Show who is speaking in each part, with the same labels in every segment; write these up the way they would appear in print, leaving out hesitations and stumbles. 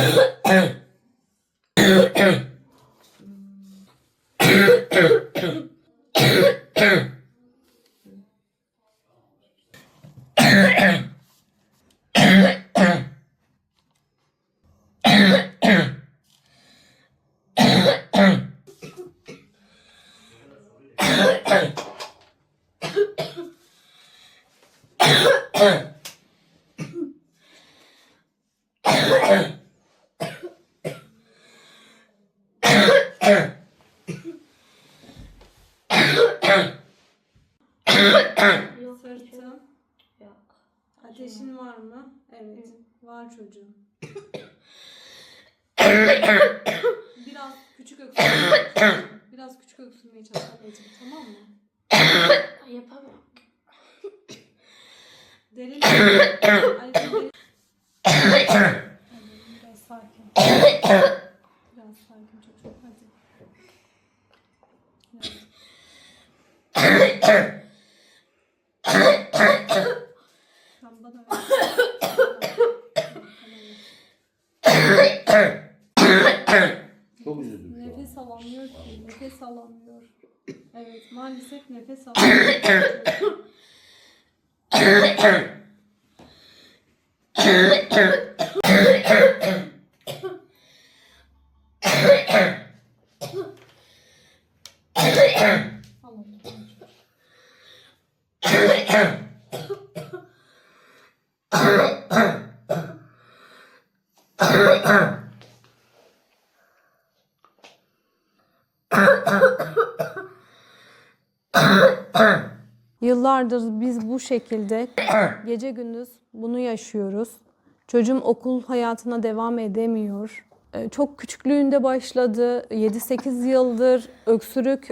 Speaker 1: Sırtın.
Speaker 2: Yok.
Speaker 1: Ateşin var mı? Evet. Var çocuğum. Biraz küçük öksürmeye çalış. Biraz küçük öksürmeye çalış anneciğim, tamam mı?
Speaker 2: Yapamıyorum.
Speaker 1: Derin. Anneciğim derin. Biraz sakin. Biraz sakin çocuğum. Hadi. Sen bana
Speaker 3: Çok üzüldüm şu an.
Speaker 1: nefes alamıyor ki. Nefes alamıyor. Evet, maalesef nefes alamıyor. Yıllardır biz bu şekilde gece gündüz bunu yaşıyoruz. Çocuğum okul hayatına devam edemiyor. Çok küçüklüğünde başladı. 7-8 yıldır öksürük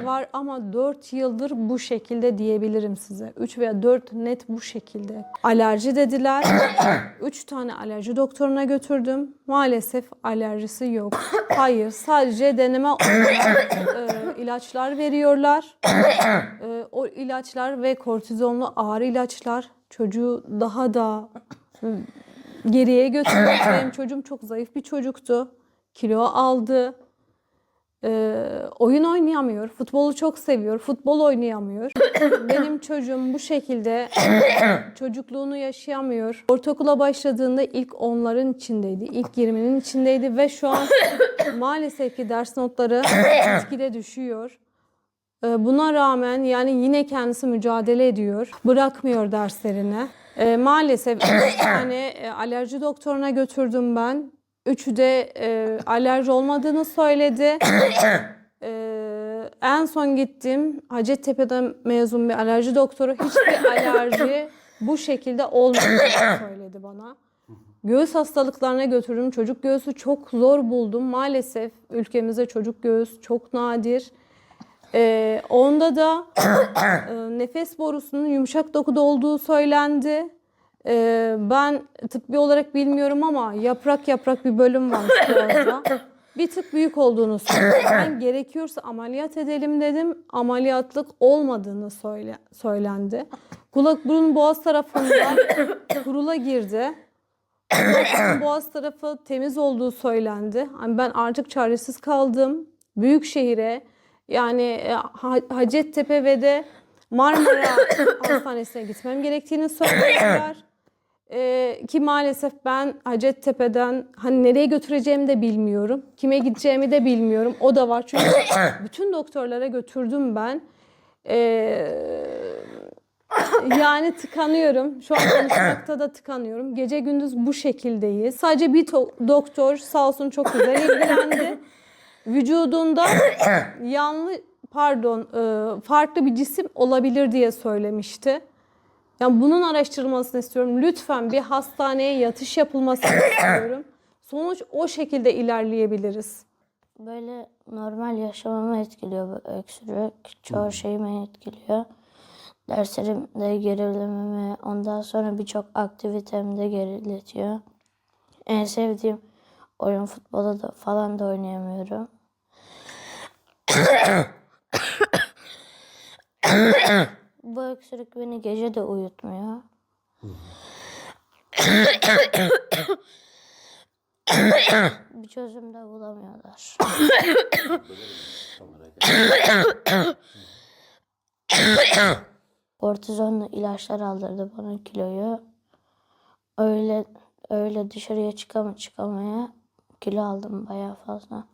Speaker 1: var ama 4 yıldır bu şekilde diyebilirim size. 3 veya 4 net bu şekilde. Alerji dediler. 3 tane alerji doktoruna götürdüm. Maalesef alerjisi yok. Hayır, sadece deneme ilaçlar veriyorlar. O ilaçlar ve kortizonlu ağrı ilaçlar çocuğu daha da geriye götürdü. Benim çocuğum çok zayıf bir çocuktu. Kilo aldı. Oyun oynayamıyor. Futbolu çok seviyor. Futbol oynayamıyor. Benim çocuğum bu şekilde çocukluğunu yaşayamıyor. Ortaokula başladığında ilk onların içindeydi. İlk 20'nin içindeydi ve şu an maalesef ki ders notları gitgide düşüyor. Buna rağmen yani yine kendisi mücadele ediyor. Bırakmıyor derslerini. Maalesef 3 tane alerji doktoruna götürdüm ben. Üçü de alerji olmadığını söyledi. En son gittim. Hacettepe'den mezun bir alerji doktoru. Hiçbir alerji bu şekilde olmadığını söyledi bana. Göğüs hastalıklarına götürdüm. Çocuk göğsü çok zor buldum. Maalesef ülkemizde çocuk göğüs çok nadir. Onda da nefes borusunun yumuşak dokuda olduğu söylendi. Ben tıbbi olarak bilmiyorum ama yaprak yaprak bir bölüm var boğazda. Bir tık büyük olduğunu söyledi. Ben gerekiyorsa ameliyat edelim dedim. Ameliyatlık olmadığını söylendi. Kulak burun boğaz tarafında kurula girdi. Boğaz tarafı temiz olduğu söylendi. Yani ben artık çaresiz kaldım. Büyük şehire yani Hacettepe ve de Marmara Hastanesi'ne gitmem gerektiğini söylediler. Ki maalesef ben Hacettepe'den hani nereye götüreceğimi de bilmiyorum. Kime gideceğimi de bilmiyorum. O da var. Çünkü bütün doktorlara götürdüm ben. Yani tıkanıyorum. Şu an konuşmakta da tıkanıyorum. Gece gündüz bu şekildeyiz. Sadece bir doktor sağ olsun çok güzel ilgilendi. Vücudunda farklı bir cisim olabilir diye söylemişti. Yani bunun araştırılmasını istiyorum. Lütfen bir hastaneye yatış yapılmasını istiyorum. Sonuç o şekilde ilerleyebiliriz.
Speaker 2: Böyle normal yaşamamı etkiliyor bu öksürük. Çoğu şeyimi etkiliyor. Derslerimde gerilimimi, ondan sonra birçok aktivitemde geriletiyor. En sevdiğim oyun futbolu da falan da oynayamıyorum. Bu öksürük beni gece de uyutmuyor. bir çözüm de bulamıyorlar. Kortizonlu ilaçlar aldırdı bana kiloyu. Öyle dışarıya çıkamaya kilo aldım bayağı fazla.